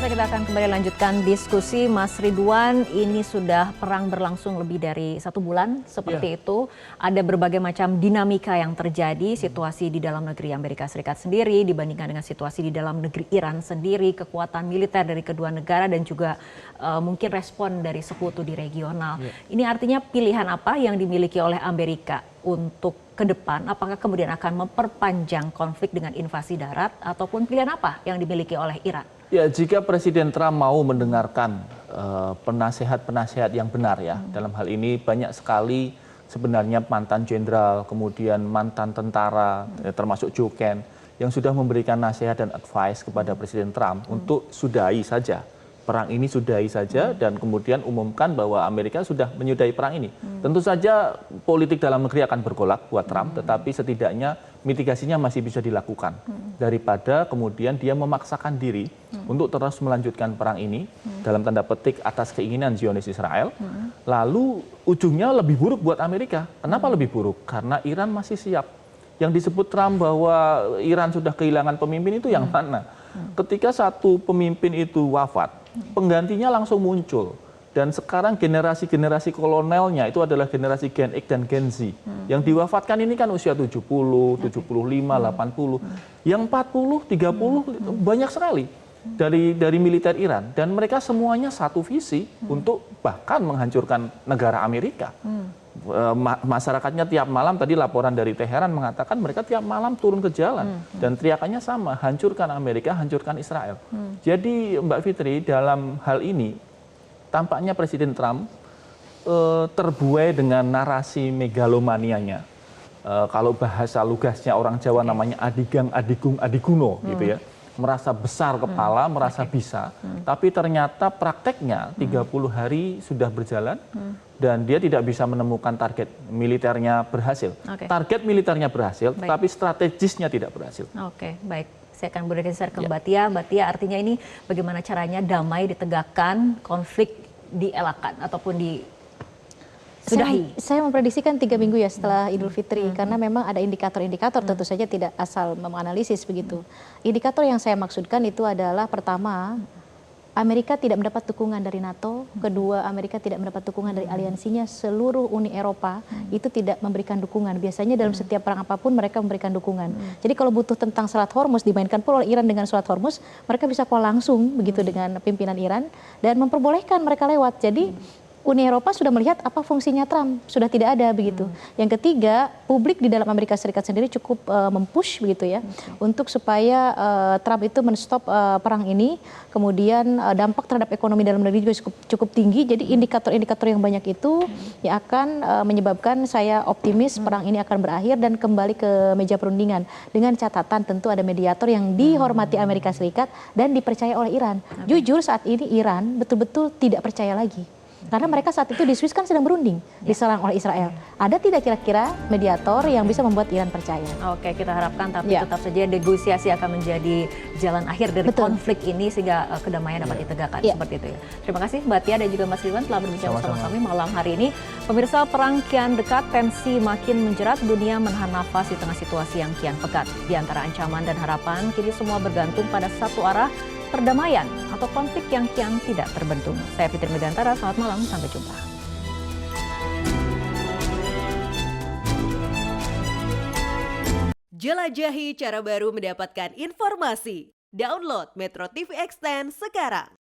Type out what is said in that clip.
Pemirsa, kita akan kembali lanjutkan diskusi. Mas Ridwan, ini sudah perang berlangsung lebih dari 1 bulan seperti itu. Ada berbagai macam dinamika yang terjadi, situasi di dalam negeri Amerika Serikat sendiri dibandingkan dengan situasi di dalam negeri Iran sendiri, kekuatan militer dari kedua negara dan juga mungkin respon dari sekutu di regional. Ini artinya pilihan apa yang dimiliki oleh Amerika untuk ke depan? Apakah kemudian akan memperpanjang konflik dengan invasi darat ataupun pilihan apa yang dimiliki oleh Iran? Ya, jika Presiden Trump mau mendengarkan penasehat-penasehat yang benar ya, dalam hal ini banyak sekali sebenarnya mantan jenderal, kemudian mantan tentara, termasuk Joe Ken, yang sudah memberikan nasihat dan advice kepada Presiden Trump untuk sudahi saja. Perang ini sudahi saja dan kemudian umumkan bahwa Amerika sudah menyudahi perang ini. Tentu saja politik dalam negeri akan bergolak buat Trump, tetapi setidaknya mitigasinya masih bisa dilakukan. Daripada kemudian dia memaksakan diri untuk terus melanjutkan perang ini dalam tanda petik atas keinginan Zionis Israel. Lalu ujungnya lebih buruk buat Amerika. Kenapa lebih buruk? Karena Iran masih siap. Yang disebut Trump bahwa Iran sudah kehilangan pemimpin itu yang mana? Ketika satu pemimpin itu wafat, penggantinya langsung muncul. Dan sekarang generasi-generasi kolonelnya itu adalah generasi Gen X dan Gen Z. Yang diwafatkan ini kan usia 70, 75, 80. Yang 40, 30 banyak sekali dari militer Iran. Dan mereka semuanya satu visi untuk bahkan menghancurkan negara Amerika. Masyarakatnya tiap malam, tadi laporan dari Teheran mengatakan mereka tiap malam turun ke jalan. Dan teriakannya sama, hancurkan Amerika, hancurkan Israel. Jadi Mbak Fitri, dalam hal ini tampaknya Presiden Trump terbuai dengan narasi megalomanianya. Kalau bahasa lugasnya orang Jawa namanya adigang, adigung, adiguno gitu ya. Merasa besar kepala, merasa bisa. Tapi ternyata prakteknya 30 hari sudah berjalan dan dia tidak bisa menemukan target militernya berhasil. Target militernya berhasil, tetapi strategisnya tidak berhasil. Oke, baik. Saya akan bergeser ke Mbak Tia. Mbak Tia, artinya ini bagaimana caranya damai ditegakkan, konflik dielakkan ataupun disudahi? Saya memprediksikan 3 minggu ya setelah Idul Fitri, karena memang ada indikator-indikator, tentu saja tidak asal menganalisis begitu. Indikator yang saya maksudkan itu adalah pertama, Amerika tidak mendapat dukungan dari NATO, kedua Amerika tidak mendapat dukungan dari aliansinya, seluruh Uni Eropa itu tidak memberikan dukungan. Biasanya dalam setiap perang apapun mereka memberikan dukungan. Jadi kalau butuh tentang Selat Hormuz dimainkan pula oleh Iran dengan Selat Hormuz, mereka bisa call langsung begitu dengan pimpinan Iran dan memperbolehkan mereka lewat. Jadi Uni Eropa sudah melihat apa fungsinya Trump, sudah tidak ada begitu. Yang ketiga, publik di dalam Amerika Serikat sendiri cukup mempush begitu ya, untuk supaya Trump itu menstop perang ini. Kemudian dampak terhadap ekonomi dalam negeri juga cukup tinggi. Jadi indikator-indikator yang banyak itu yang akan menyebabkan saya optimis perang ini akan berakhir dan kembali ke meja perundingan. Dengan catatan tentu ada mediator yang dihormati Amerika Serikat dan dipercaya oleh Iran. Jujur saat ini Iran betul-betul tidak percaya lagi. Karena mereka saat itu di Swiss kan sedang berunding, diserang oleh Israel. Ada tidak kira-kira mediator yang bisa membuat Iran percaya? Oke, kita harapkan, tapi tetap saja negosiasi akan menjadi jalan akhir dari konflik ini sehingga kedamaian dapat ditegakkan seperti itu ya. Terima kasih Mbak Tia dan juga Mas Ridwan telah berbincang bersama kami malam hari ini. Pemirsa, perang kian dekat, tensi makin menjerat, dunia menahan nafas di tengah situasi yang kian pekat. Di antara ancaman dan harapan, kini semua bergantung pada satu arah, perdamaian atau konflik yang kian tidak terbendung. Saya Fitri Megantara, selamat malam, sampai jumpa. Jelajahi cara baru mendapatkan informasi. Download Metro TV Extend sekarang.